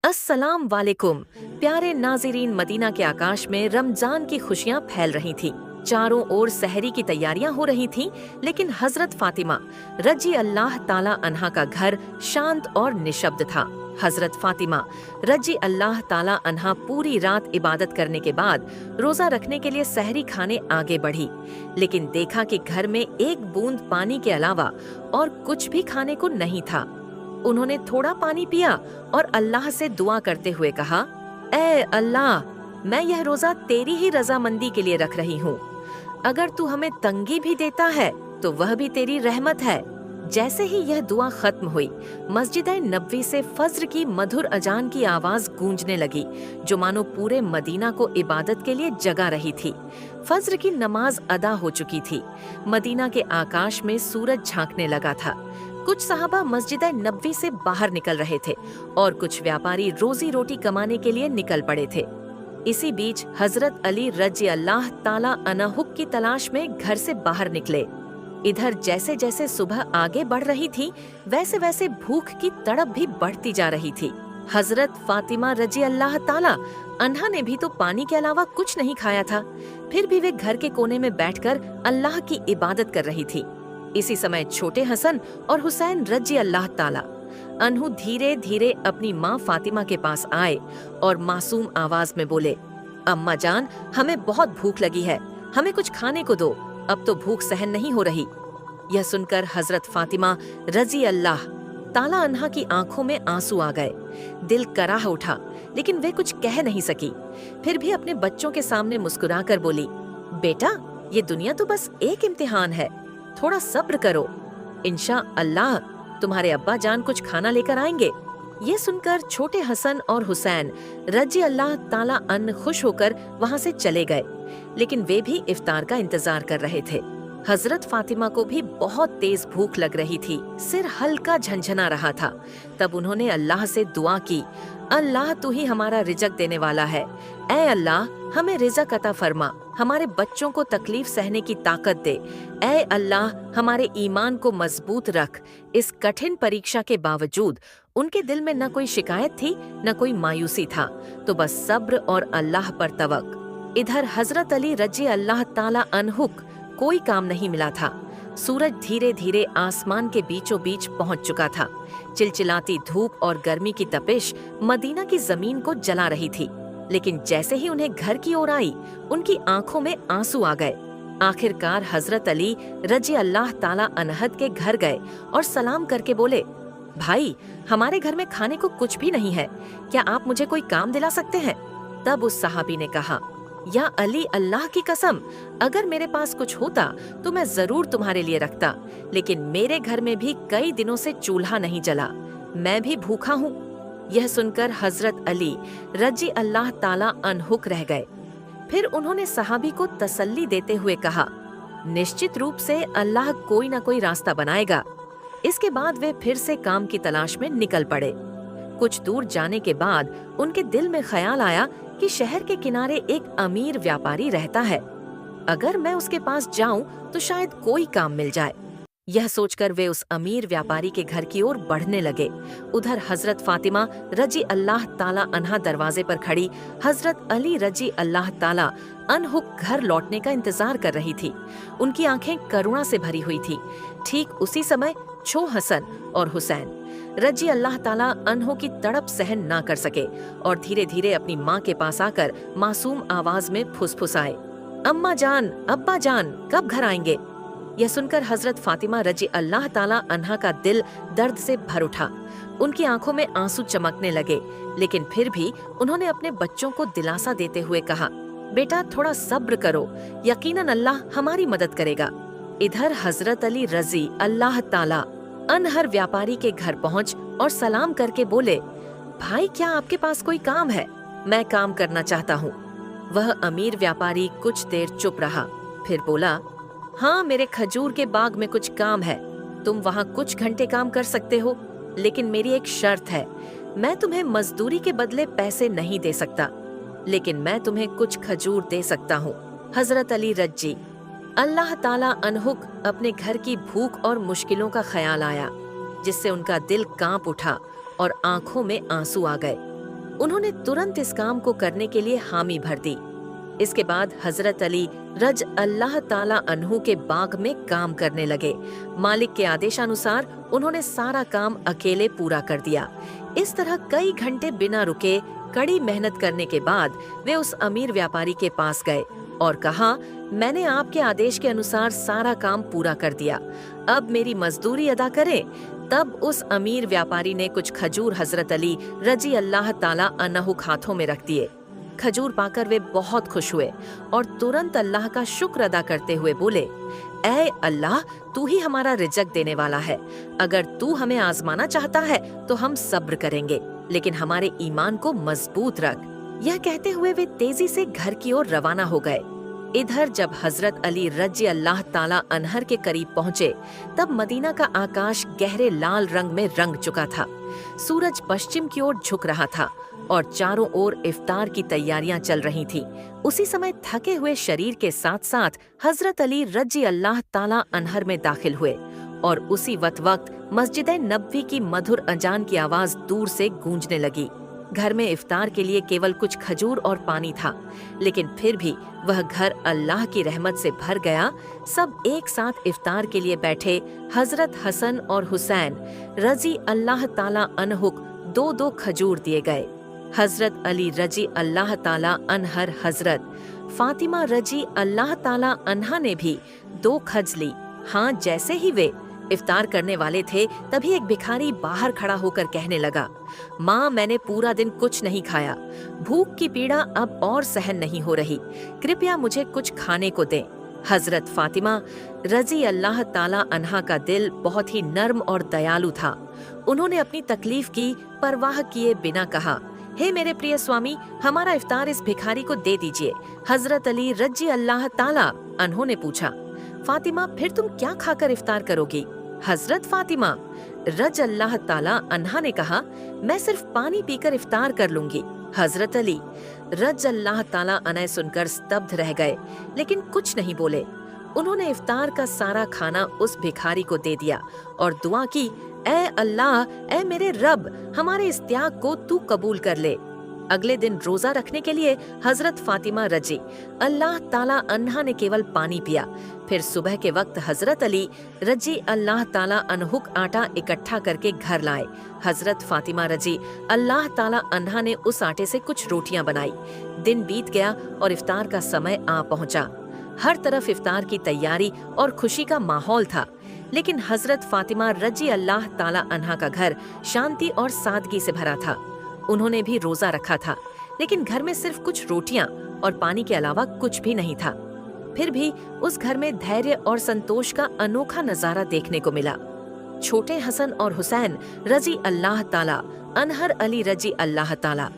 अस्सलाम वालेकुम। प्यारे नाज़रीन, मदीना के आकाश में रमजान की खुशियां फैल रही थीं। चारों ओर सहरी की तैयारियां हो रही थीं, लेकिन हजरत फातिमा रजी अल्लाह ताला अन्हा का घर शांत और निशब्द था। हजरत फातिमा रजी अल्लाह ताला अन्हा पूरी रात इबादत करने के बाद रोजा रखने के लिए सहरी खाने आगे बढ़ी, लेकिन देखा कि घर में एक बूंद पानी के अलावा और कुछ भी खाने को नहीं था। उन्होंने थोड़ा पानी पिया और अल्लाह से दुआ करते हुए कहा, ऐ अल्लाह, मैं यह रोजा तेरी ही रजामंदी के लिए रख रही हूँ। अगर तू हमें तंगी भी देता है तो वह भी तेरी रहमत है। जैसे ही यह दुआ खत्म हुई, मस्जिद नबवी से फज्र की मधुर अजान की आवाज गूंजने लगी, जो मानो पूरे मदीना को इबादत के लिए जगा रही थी। फज्र की नमाज अदा हो चुकी थी। मदीना के आकाश में सूरज झांकने लगा था। कुछ सहाबा मस्जिद नबवी से बाहर निकल रहे थे और कुछ व्यापारी रोजी रोटी कमाने के लिए निकल पड़े थे। इसी बीच हजरत अली रजी अल्लाह ताला अन्हु की तलाश में घर से बाहर निकले। इधर जैसे जैसे सुबह आगे बढ़ रही थी, वैसे वैसे भूख की तड़प भी बढ़ती जा रही थी। हजरत फातिमा रजी अल्लाह ताला अन्हा ने भी तो पानी के अलावा कुछ नहीं खाया था, फिर भी वे घर के कोने में बैठकर अल्लाह की इबादत कर रही थी। इसी समय छोटे हसन और हुसैन रजी अल्लाह ताला अन्हु धीरे धीरे अपनी माँ फातिमा के पास आए और मासूम आवाज में बोले, अम्मा जान, हमें बहुत भूख लगी है, हमें कुछ खाने को दो, अब तो भूख सहन नहीं हो रही। यह सुनकर हजरत फातिमा रजी अल्लाह ताला अन्हा की आंखों में आंसू आ गए। दिल कराह उठा, लेकिन वे कुछ कह नहीं सकी। फिर भी अपने बच्चों के सामने मुस्कुराकर बोली, बेटा, ये दुनिया तो बस एक इम्तिहान है, थोड़ा सब्र करो, इंशा अल्लाह तुम्हारे अब्बा जान कुछ खाना लेकर आएंगे। ये सुनकर छोटे हसन और हुसैन रजी अल्लाह ताला अन खुश होकर वहाँ से चले गए, लेकिन वे भी इफ्तार का इंतजार कर रहे थे। हजरत फातिमा को भी बहुत तेज भूख लग रही थी, सिर हल्का झंझना रहा था। तब उन्होंने अल्लाह से दुआ की, अल्लाह तू ही हमारा रिजक देने वाला है, ऐ अल्लाह हमें रिजक अता फरमा, हमारे बच्चों को तकलीफ सहने की ताकत दे, ऐ अल्लाह हमारे ईमान को मजबूत रख। इस कठिन परीक्षा के बावजूद उनके दिल में न कोई शिकायत थी, न कोई मायूसी था, तो बस सब्र और अल्लाह पर तवक्ल। इधर हजरत अली रजी अल्लाह ताला अन्हु कोई काम नहीं मिला था। सूरज धीरे धीरे आसमान के बीचों बीच पहुंच चुका था। चिलचिलाती धूप और गर्मी की तपिश मदीना की जमीन को जला रही थी, लेकिन जैसे ही उन्हें घर की ओर आई, उनकी आंखों में आंसू आ गए। आखिरकार हजरत अली रजी अल्लाह ताला अनहद के घर गए और सलाम करके बोले, भाई, हमारे घर में खाने को कुछ भी नहीं है, क्या आप मुझे कोई काम दिला सकते हैं? तब उस सहाबी ने कहा, या अली, अल्लाह की कसम, अगर मेरे पास कुछ होता तो मैं जरूर तुम्हारे लिए रखता, लेकिन मेरे घर में भी कई दिनों से चूल्हा नहीं जला, मैं भी भूखा हूँ। यह सुनकर हजरत अली रजी अल्लाह ताला अन्हु रह गए। फिर उन्होंने सहाबी को तसल्ली देते हुए कहा, निश्चित रूप से अल्लाह कोई न कोई रास्ता बनाएगा। इसके बाद वे फिर से काम की तलाश में निकल पड़े। कुछ दूर जाने के बाद उनके दिल में ख्याल आया कि शहर के किनारे एक अमीर व्यापारी रहता है, अगर मैं उसके पास जाऊं तो शायद कोई काम मिल जाए। यह सोचकर वे उस अमीर व्यापारी के घर की ओर बढ़ने लगे। उधर हजरत फातिमा रजी अल्लाह ताला अन्हा दरवाजे पर खड़ी हजरत अली रजी अल्लाह ताला अन्हु घर लौटने का इंतजार कर रही थी। उनकी आंखें करुणा से भरी हुई थी। ठीक उसी समय छो हसन और हुसैन रजी अल्लाह ताला अन्हु की तड़प सहन ना कर सके और धीरे धीरे अपनी माँ के पास आकर मासूम आवाज में फुसफुसाए, अम्मा जान, अब्बा जान, कब घर आएंगे? यह सुनकर हजरत फातिमा रजी अल्लाह ताला अन्हा का दिल दर्द से भर उठा। उनकी आंखों में आंसू चमकने लगे, लेकिन फिर भी उन्होंने अपने बच्चों को दिलासा देते हुए कहा, बेटा, थोड़ा सब्र करो, यकीनन अल्लाह हमारी मदद करेगा। इधर हजरत अली रजी अल्लाह ताला अनहर व्यापारी के घर पहुंच और सलाम करके बोले, भाई, क्या आपके पास कोई काम है? मैं काम करना चाहता हूँ। वह अमीर व्यापारी कुछ देर चुप रहा, फिर बोला, हाँ, मेरे खजूर के बाग में कुछ काम है, तुम वहाँ कुछ घंटे काम कर सकते हो, लेकिन मेरी एक शर्त है, मैं तुम्हें मजदूरी के बदले पैसे नहीं दे सकता, लेकिन मैं तुम्हें कुछ खजूर दे सकता हूँ। हजरत अली रजी अल्लाह ताला अन्हु अपने घर की भूख और मुश्किलों का ख्याल आया, जिससे उनका दिल कांप उठा और आंखों में आंसू आ गए। उन्होंने तुरंत इस काम को करने के लिए हामी भर दी। इसके बाद हजरत अली रज अल्लाह ताला अन्हु के बाग में काम करने लगे। मालिक के आदेशानुसार उन्होंने सारा काम अकेले पूरा कर दिया। इस तरह कई घंटे बिना रुके कड़ी मेहनत करने के बाद वे उस अमीर व्यापारी के पास गए और कहा, मैंने आपके आदेश के अनुसार सारा काम पूरा कर दिया, अब मेरी मजदूरी अदा करें। तब उस अमीर व्यापारी ने कुछ खजूर हजरत अली रजी अल्लाह ताला अन्हु हाथों में रख दिए। खजूर पाकर वे बहुत खुश हुए और तुरंत अल्लाह का शुक्र अदा करते हुए बोले, ऐ अल्लाह, तू ही हमारा रिज़्क देने वाला है। अगर तू हमें आजमाना चाहता है तो हम सब्र करेंगे, लेकिन हमारे ईमान को मजबूत रख। यह कहते हुए वे तेजी से घर की ओर रवाना हो गए। इधर जब हजरत अली रजी अल्लाह ताला अनहर के करीब पहुँचे तब मदीना का आकाश गहरे लाल रंग में रंग चुका था। सूरज पश्चिम की ओर झुक रहा था और चारों ओर इफ्तार की तैयारियां चल रही थीं। उसी समय थके हुए शरीर के साथ साथ हजरत अली रजी अल्लाह ताला अनहर में दाखिल हुए और उसी वक्त मस्जिद नबवी की मधुर अजान की आवाज दूर से गूंजने लगी। घर में इफ्तार के लिए केवल कुछ खजूर और पानी था, लेकिन फिर भी वह घर अल्लाह की रहमत से भर गया। सब एक साथ इफ्तार के लिए बैठे। हजरत हसन और हुसैन रजी अल्लाह ताला अन्हु दो दो खजूर दिए गए। हजरत अली रजी अल्लाह ताला अनहर हजरत फातिमा रजी अल्लाह ताला अन्हा ने भी 2 खज ली। हाँ, जैसे ही वे इफ्तार करने वाले थे तभी एक भिखारी बाहर खड़ा होकर कहने लगा, माँ, मैंने पूरा दिन कुछ नहीं खाया, भूख की पीड़ा अब और सहन नहीं हो रही, कृपया मुझे कुछ खाने को दें। हजरत फातिमा रजी अल्लाह ताला अन्हा का दिल बहुत ही नर्म और दयालु था। उन्होंने अपनी तकलीफ की परवाह किए बिना कहा, हे मेरे प्रिय स्वामी, हमारा इफ्तार इस भिखारी को दे दीजिए। हजरत अली रजी अल्लाह ताला अन्हु ने पूछा, फातिमा, फिर तुम क्या खाकर इफ्तार करोगी? हजरत फातिमा रज अल्लाह ताला अन्हा ने कहा, मैं सिर्फ पानी पीकर इफ्तार कर लूंगी। हजरत अली रज अल्लाह ताला अन्हा सुनकर स्तब्ध रह गए, लेकिन कुछ नहीं बोले। उन्होंने इफ्तार का सारा खाना उस भिखारी को दे दिया और दुआ की, ऐ अल्लाह, ऐ मेरे रब, हमारे इस त्याग को तू कबूल कर ले। अगले दिन रोजा रखने के लिए हजरत फातिमा रजी अल्लाह ताला अन्हा ने केवल पानी पिया। फिर सुबह के वक्त हजरत अली रजी अल्लाह ताला अन्हु आटा इकट्ठा करके घर लाए। हजरत फातिमा रजी अल्लाह ताला अन्हा ने उस आटे से कुछ रोटियां बनाई। दिन बीत गया और इफ्तार का समय आ पहुंचा। हर तरफ इफ्तार की तैयारी और खुशी का माहौल था, लेकिन हजरत फातिमा रजी अल्लाह ताला अन्हा का घर शांति और सादगी से भरा था। उन्होंने भी रोजा रखा था, लेकिन घर में सिर्फ कुछ रोटियां और पानी के अलावा कुछ भी नहीं था। फिर भी उस घर में धैर्य और संतोष का अनोखा नजारा देखने को मिला। छोटे हसन और हुसैन रजी अल्लाह ताला अनहर अली रजी अल्लाह ताला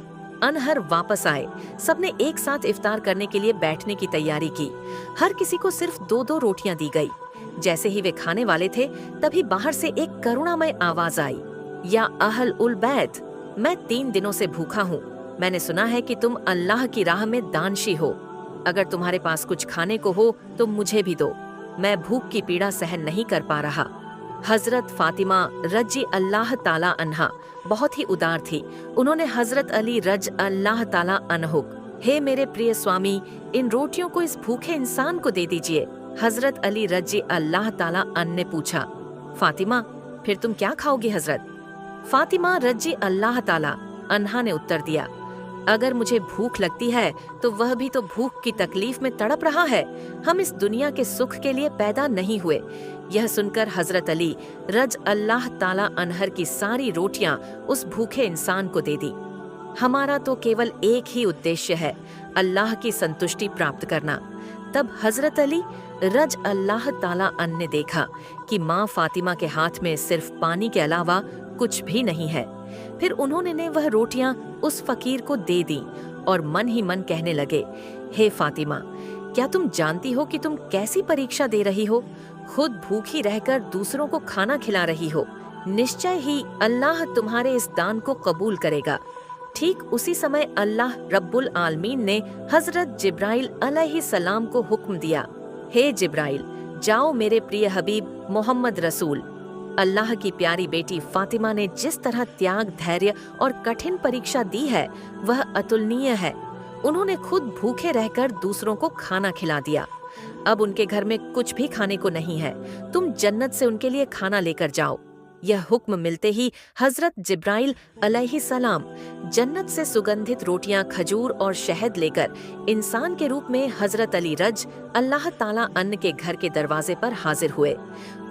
अनहर वापस आए। सबने एक साथ इफ्तार करने के लिए बैठने की तैयारी की। हर किसी को सिर्फ 2-2 रोटियां दी गई। जैसे ही वे खाने वाले थे तभी बाहर से एक करुणामय आवाज आई, या अहल उल बैत, मैं 3 दिनों से भूखा हूँ। मैंने सुना है कि तुम अल्लाह की राह में दानशी हो। अगर तुम्हारे पास कुछ खाने को हो तो मुझे भी दो, मैं भूख की पीड़ा सहन नहीं कर पा रहा। हजरत फातिमा रजी अल्लाह ताला अन्हा बहुत ही उदार थी। उन्होंने हजरत अली रज अल्लाह ताला अन्हु, हे मेरे प्रिय स्वामी, इन रोटियों को इस भूखे इंसान को दे दीजिए। हजरत अली रजी अल्लाह ताला अन ने पूछा, फातिमा, फिर तुम क्या खाओगी? हजरत फातिमा रजी अल्लाह ताला अन्हा ने उत्तर दिया, अगर मुझे भूख लगती है तो वह भी तो भूख की तकलीफ में तड़प रहा है। हम इस दुनिया के सुख के लिए पैदा नहीं हुए। यह सुनकर हजरत अली रज अल्लाह ताला अनहर की सारी रोटियां उस भूखे इंसान को दे दी। हमारा तो केवल एक ही उद्देश्य है, अल्लाह की संतुष्टि प्राप्त करना। तब हजरत अली रज अल्लाह ताला अन ने देखा कि माँ फातिमा के हाथ में सिर्फ पानी के अलावा कुछ भी नहीं है। फिर उन्होंने ने वह रोटियां उस फकीर को दे दी और मन ही मन कहने लगे, हे फातिमा, क्या तुम जानती हो कि तुम कैसी परीक्षा दे रही हो? खुद भूखी रहकर दूसरों को खाना खिला रही हो। निश्चय ही अल्लाह तुम्हारे इस दान को कबूल करेगा। ठीक उसी समय अल्लाह रब्बुल आलमीन ने हजरत जिब्राइल अलैहिस्सलाम को हुक्म दिया, हे जिब्राइल, जाओ मेरे प्रिय हबीब मोहम्मद रसूल अल्लाह की प्यारी बेटी फातिमा ने जिस तरह त्याग, धैर्य और कठिन परीक्षा दी है वह अतुलनीय है। उन्होंने खुद भूखे रहकर दूसरों को खाना खिला दिया। अब उनके घर में कुछ भी खाने को नहीं है, तुम जन्नत से उनके लिए खाना लेकर जाओ। यह हुक्म मिलते ही हजरत जिब्राइल अलैहिस्सलाम जन्नत से सुगंधित रोटियां, खजूर और शहद लेकर इंसान के रूप में हजरत अली रज अल्लाह ताला अन्न के घर के दरवाजे पर हाजिर हुए।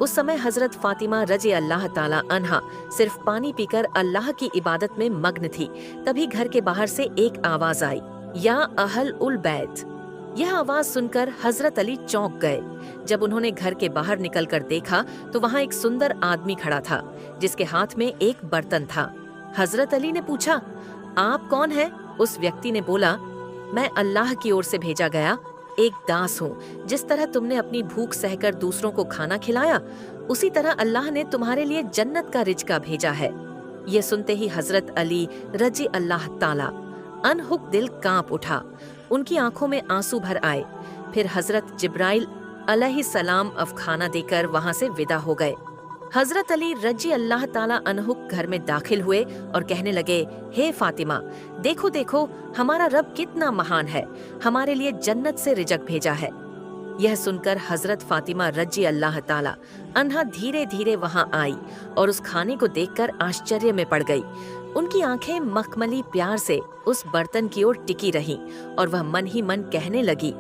उस समय हजरत फातिमा रजी अल्लाह ताला अन्हा सिर्फ पानी पीकर अल्लाह की इबादत में मग्न थी। तभी घर के बाहर से एक आवाज आई, या अहल उल बैत। यह आवाज सुनकर हजरत अली चौंक गए। जब उन्होंने घर के बाहर निकलकर देखा तो वहाँ एक सुंदर आदमी खड़ा था जिसके हाथ में एक बर्तन था। हजरत अली ने पूछा, आप कौन हैं? उस व्यक्ति ने बोला, मैं अल्लाह की ओर से भेजा गया एक दास हूँ। जिस तरह तुमने अपनी भूख सहकर दूसरों को खाना खिलाया, उसी तरह अल्लाह ने तुम्हारे लिए जन्नत का रिज़्क़ भेजा है। ये सुनते ही हजरत अली रजी अल्लाह ताला अनहुक दिल कांप उठा। उनकी आंखों में आंसू भर आए। फिर हजरत जिब्राइल अलैहिस्सलाम अब खाना देकर वहां से विदा हो गए। हजरत अली रजी अल्लाह ताला अनहुक घर में दाखिल हुए और कहने लगे, हे फातिमा, देखो देखो हमारा रब कितना महान है, हमारे लिए जन्नत से रिज़्क़ भेजा है। यह सुनकर हजरत फातिमा रजी अल्लाह ताला अन्हा धीरे धीरे वहां आई और उस खाने को देखकर आश्चर्य में पड़ गई। उनकी आंखें मखमली प्यार से उस बर्तन की ओर टिकी रहीं और वह मन ही मन कहने लगी,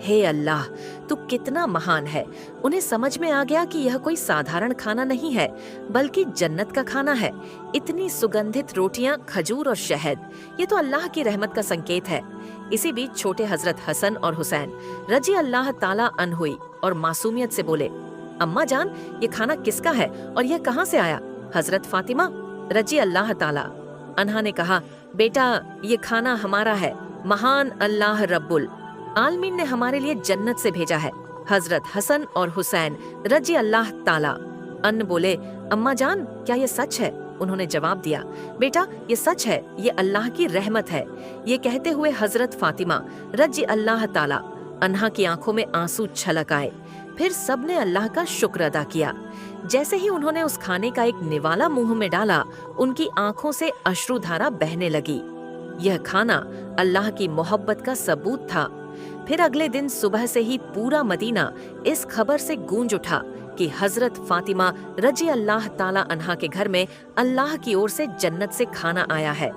हे अल्लाह, तू कितना महान है। उन्हें समझ में आ गया कि यह कोई साधारण खाना नहीं है बल्कि जन्नत का खाना है। इतनी सुगंधित रोटियां, खजूर और शहद, ये तो अल्लाह की रहमत का संकेत है। इसी बीच छोटे हजरत हसन और हुसैन रजी अल्लाह ताला अन्हुई और मासूमियत से बोले, अम्मा जान, ये खाना किसका है और यह कहाँ से आया? हजरत फातिमा रजी अल्लाह ताला अन्हा ने कहा, बेटा, ये खाना हमारा है। महान अल्लाह रब्बुल आलमीन ने हमारे लिए जन्नत से भेजा है। हजरत हसन और हुसैन रजी अल्लाह ताला अन्न बोले, अम्मा जान, क्या ये सच है? उन्होंने जवाब दिया, बेटा, ये सच है, ये अल्लाह की रहमत है। ये कहते हुए हजरत फातिमा रजी अल्लाह ताला अन्हा की आंखों में आंसू छलक आए। फिर सबने अल्लाह का शुक्र अदा किया। जैसे ही उन्होंने उस खाने का एक निवाला मुंह में डाला, उनकी आंखों से अश्रुधारा बहने लगी। यह खाना अल्लाह की मोहब्बत का सबूत था। फिर अगले दिन सुबह से ही पूरा मदीना इस खबर से गूंज उठा कि हजरत फातिमा रजी अल्लाह ताला अन्हा के घर में अल्लाह की ओर से जन्नत से खाना आया है।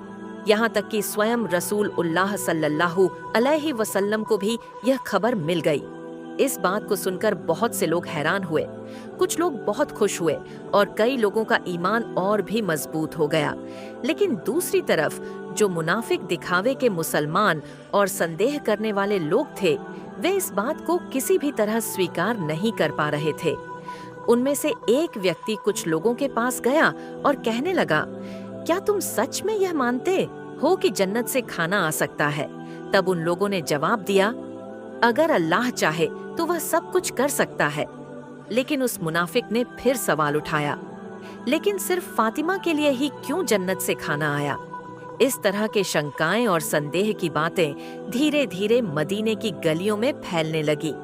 यहाँ तक कि स्वयं रसूल उल्लाह सल्लल्लाहु अलैहि वसल्लम को भी यह खबर मिल गई। इस बात को सुनकर बहुत से लोग हैरान हुए, कुछ लोग बहुत खुश हुए और कई लोगों का ईमान और भी मजबूत हो गया। लेकिन दूसरी तरफ जो मुनाफिक दिखावे के मुसलमान और संदेह करने वाले लोग थे, वे इस बात को किसी भी तरह स्वीकार नहीं कर पा रहे थे। उनमें से एक व्यक्ति कुछ लोगों के पास गया और कहने लगा, क्या तुम सच में यह मानते हो कि जन्नत से खाना आ सकता है? तब उन लोगों ने जवाब दिया, अगर अल्लाह चाहे तो वह सब कुछ कर सकता है। लेकिन उस मुनाफिक ने फिर सवाल उठाया, लेकिन सिर्फ फातिमा के लिए ही क्यों जन्नत से खाना आया? इस तरह के शंकाएं और संदेह की बातें धीरे धीरे मदीने की गलियों में फैलने लगी।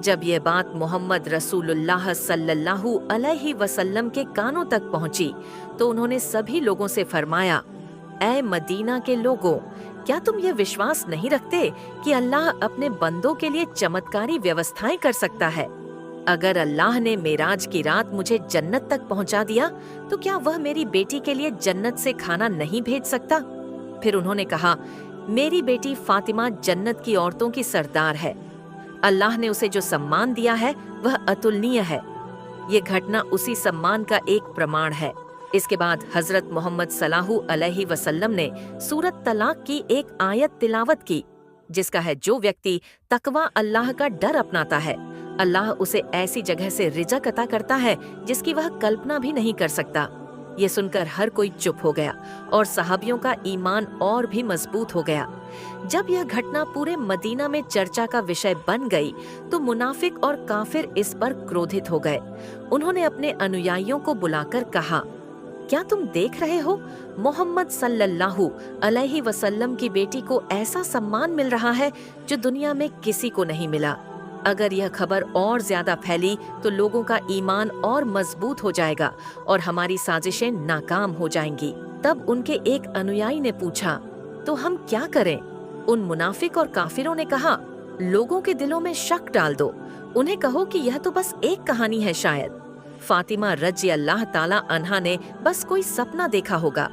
जब यह बात मोहम्मद रसूलुल्लाह सल्लल्लाहु अलैहि वसल्लम के कानों तक पहुंची तो उन्होंने सभी लोगों से फरमाया, ऐ मदीना के लोगों, क्या तुम ये विश्वास नहीं रखते कि अल्लाह अपने बंदों के लिए चमत्कारी व्यवस्थाएं कर सकता है? अगर अल्लाह ने मेराज की रात मुझे जन्नत तक पहुंचा दिया तो क्या वह मेरी बेटी के लिए जन्नत से खाना नहीं भेज सकता? फिर उन्होंने कहा, मेरी बेटी फातिमा जन्नत की औरतों की सरदार है। अल्लाह ने उसे जो सम्मान दिया है वह अतुलनीय है। ये घटना उसी सम्मान का एक प्रमाण है। इसके बाद हजरत मोहम्मद सल्लल्लाहु अलैहि वसल्लम ने सूरत तलाक की एक आयत तिलावत की, जिसका है, जो व्यक्ति तकवा अल्लाह का डर अपनाता है, अल्लाह उसे ऐसी जगह से रिज़्क़ अता करता है जिसकी वह कल्पना भी नहीं कर सकता। ये सुनकर हर कोई चुप हो गया और सहाबियों का ईमान और भी मजबूत हो गया। जब यह घटना पूरे मदीना में चर्चा का विषय बन गई तो मुनाफिक और काफिर इस पर क्रोधित हो गए। उन्होंने अपने अनुयायियों को बुलाकर कहा, क्या तुम देख रहे हो, मोहम्मद सल्लल्लाहु अलैहि वसल्लम की बेटी को ऐसा सम्मान मिल रहा है जो दुनिया में किसी को नहीं मिला। अगर यह खबर और ज्यादा फैली तो लोगों का ईमान और मजबूत हो जाएगा और हमारी साजिशें नाकाम हो जाएंगी। तब उनके एक अनुयायी ने पूछा, तो हम क्या करें? उन मुनाफिक और काफिरों ने कहा, लोगों के दिलों में शक डाल दो, उन्हें कहो कि यह तो बस एक कहानी है शायद। फातिमा रज़ी अल्लाह ताला अन्हा ने बस कोई सपना देखा होगा,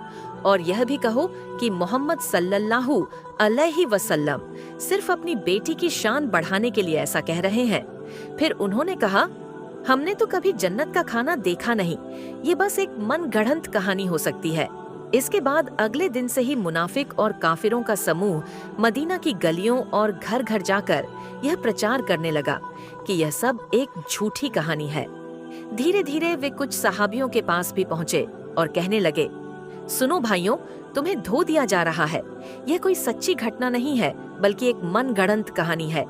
और यह भी कहो कि मोहम्मद सल्लल्लाहु अलैहि वसल्लम सिर्फ अपनी बेटी की शान बढ़ाने के लिए ऐसा कह रहे हैं। फिर उन्होंने कहा, हमने तो कभी जन्नत का खाना देखा नहीं, ये बस एक मनगढ़ंत कहानी हो सकती है। इसके बाद अगले दिन से ही मुनाफिक और काफिरों का समूह मदीना की गलियों और घर घर जाकर यह प्रचार करने लगा कि यह सब एक झूठी कहानी है। धीरे धीरे वे कुछ सहाबियों के पास भी पहुंचे और कहने लगे, सुनो भाइयों, तुम्हें धो दिया जा रहा है, यह कोई सच्ची घटना नहीं है बल्कि एक मनगढ़ंत कहानी है।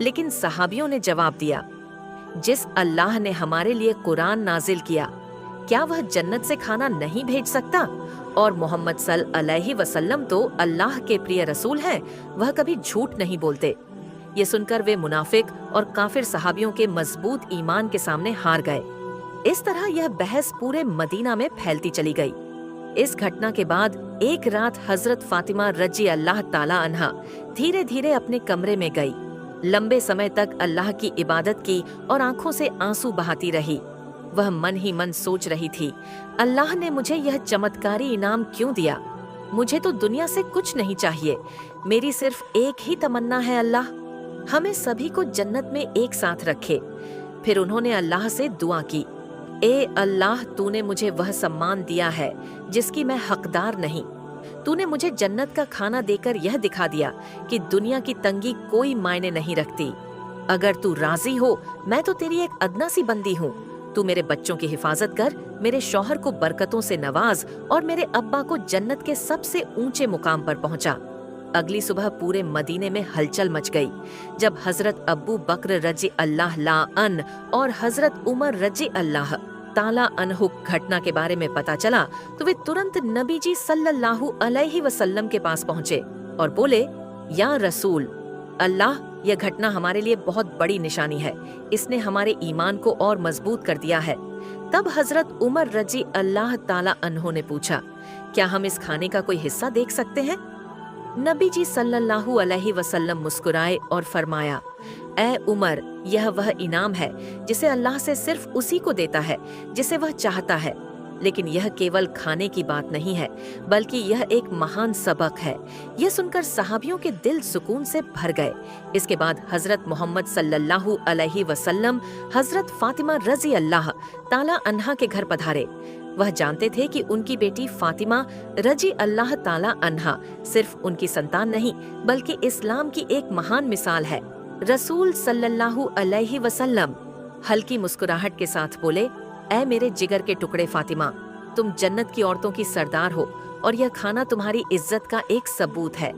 लेकिन सहाबियों ने जवाब दिया, जिस अल्लाह ने हमारे लिए कुरान नाजिल किया, क्या वह जन्नत से खाना नहीं भेज सकता? और मोहम्मद सल्लल्लाहु अलैहि वसल्लम तो अल्लाह के प्रिय रसूल हैं, वह कभी झूठ नहीं बोलते। ये सुनकर वे मुनाफिक और काफिर सहाबियों के मजबूत ईमान के सामने हार गए। इस तरह यह बहस पूरे मदीना में फैलती चली गई। इस घटना के बाद एक रात हजरत फातिमा रज़ी अल्लाह ताला अन्हा धीरे धीरे अपने कमरे में गई। लंबे समय तक अल्लाह की इबादत की और आंखों से आंसू बहाती रही। वह मन ही मन सोच रही थी, अल्लाह ने मुझे यह चमत्कारी इनाम क्यों दिया? मुझे तो दुनिया से कुछ नहीं चाहिए, मेरी सिर्फ एक ही तमन्ना है, अल्लाह हमें सभी को जन्नत में एक साथ रखे। फिर उन्होंने अल्लाह से दुआ की, ए अल्लाह, तूने मुझे वह सम्मान दिया है जिसकी मैं हकदार नहीं। तूने मुझे जन्नत का खाना देकर यह दिखा दिया कि दुनिया की तंगी कोई मायने नहीं रखती। अगर तू राजी हो, मैं तो तेरी एक अदना सी बंदी हूँ। तू मेरे बच्चों की हिफाजत कर, मेरे शौहर को बरकतों से नवाज और मेरे अब्बा को जन्नत के सबसे ऊंचे मुकाम पर पहुंचा। अगली सुबह पूरे मदीने में हलचल मच गई। जब हजरत अब्बू बकर रज़ी अल्लाह अन और हजरत उमर रज़ी अल्लाह ताला अन्हु घटना के बारे में पता चला तो वे तुरंत नबी जी सल्लल्लाहु अलैहि वसल्लम के पास पहुंचे और बोले, या रसूल अल्लाह, यह घटना हमारे लिए बहुत बड़ी निशानी है, इसने हमारे ईमान को और मजबूत कर दिया है। तब हजरत उमर रज़ी अल्लाह ताला अन्हु ने पूछा, क्या हम इस खाने का कोई हिस्सा देख सकते हैं? नबी जी सल्लल्लाहु अलैहि वसल्लम मुस्कुराए और फरमाया, ए उमर, यह वह इनाम है जिसे अल्लाह से सिर्फ उसी को देता है जिसे वह चाहता है। लेकिन यह केवल खाने की बात नहीं है, बल्कि यह एक महान सबक है। यह सुनकर सहाबियों के दिल सुकून से भर गए। इसके बाद हजरत मोहम्मद सल्लल्लाहु अलैहि वसल्लम हजरत फातिमा रज़ी अल्लाह ताला अन्हा के घर पधारे। वह जानते थे कि उनकी बेटी फातिमा रज़ी अल्लाह ताला अन्हा सिर्फ उनकी संतान नहीं बल्कि इस्लाम की एक महान मिसाल है। रसूल सल्लल्लाहु अलैहि वसल्लम हल्की मुस्कुराहट के साथ बोले, ऐ मेरे जिगर के टुकड़े फातिमा, तुम जन्नत की औरतों की सरदार हो और यह खाना तुम्हारी इज्जत का एक सबूत है।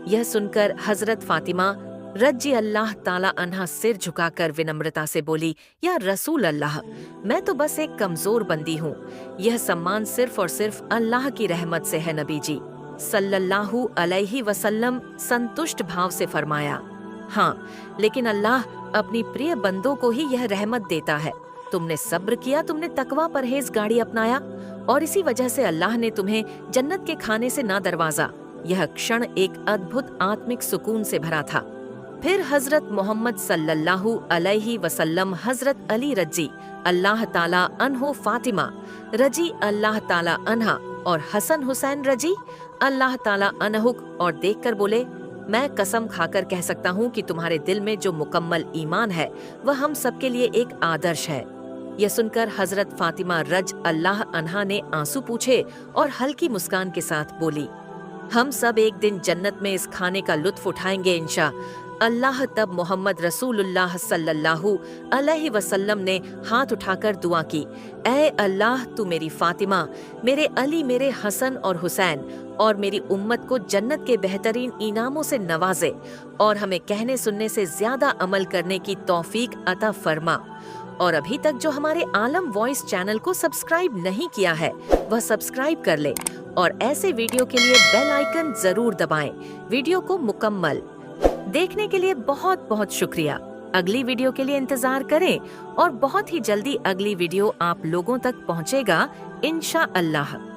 यह सुनकर हजरत फातिमा रज़ी अल्लाह ताला अन्हा सिर झुकाकर विनम्रता से बोली, या रसूल अल्लाह, मैं तो बस एक कमजोर बंदी हूँ, यह सम्मान सिर्फ और सिर्फ अल्लाह की रहमत से है। नबी जी सल्लल्लाहु अलैहि वसल्लम संतुष्ट भाव से फरमाया, हाँ, लेकिन अल्लाह अपनी प्रिय बंदों को ही यह रहमत देता है। तुमने सब्र किया, तुमने तकवा परहेजगारी अपनाया और इसी वजह से अल्लाह ने तुम्हें जन्नत के खाने से ना दरवाजा। यह क्षण एक अद्भुत आत्मिक सुकून से भरा था। फिर हजरत मोहम्मद सल्लल्लाहु अलैहि वसल्लम हजरत अली रज़ी अल्लाह ताला अन्हो, फातिमा रज़ी अल्लाह ताला अन्हा और हसन हुसैन रज़ी अल्लाह ताला अन्हुक और देखकर बोले, मैं कसम खाकर कह सकता हूँ कि तुम्हारे दिल में जो मुकम्मल ईमान है वह हम सबके लिए एक आदर्श है। यह सुनकर हजरत फातिमा रज़ अल्लाह अन्हा ने आंसू पूछे और हल्की मुस्कान के साथ बोली, हम सब एक दिन जन्नत में इस खाने का लुत्फ उठाएंगे इंशा अल्लाह। तब मोहम्मद रसूलुल्लाह सल्लल्लाहु अलैहि वसल्लम ने हाथ उठाकर दुआ की, ऐ अल्लाह, तू मेरी फातिमा, मेरे अली, मेरे हसन और हुसैन और मेरी उम्मत को जन्नत के बेहतरीन इनामों से नवाजे और हमें कहने सुनने से ज्यादा अमल करने की तौफीक अता फरमा। और अभी तक जो हमारे आलम वॉइस चैनल को सब्सक्राइब नहीं किया है वह सब्सक्राइब कर ले और ऐसे वीडियो के लिए बेल आइकन जरूर दबाएं। वीडियो को मुकम्मल देखने के लिए बहुत बहुत शुक्रिया। अगली वीडियो के लिए इंतजार करें और बहुत ही जल्दी अगली वीडियो आप लोगों तक पहुंचेगा इंशाअल्लाह।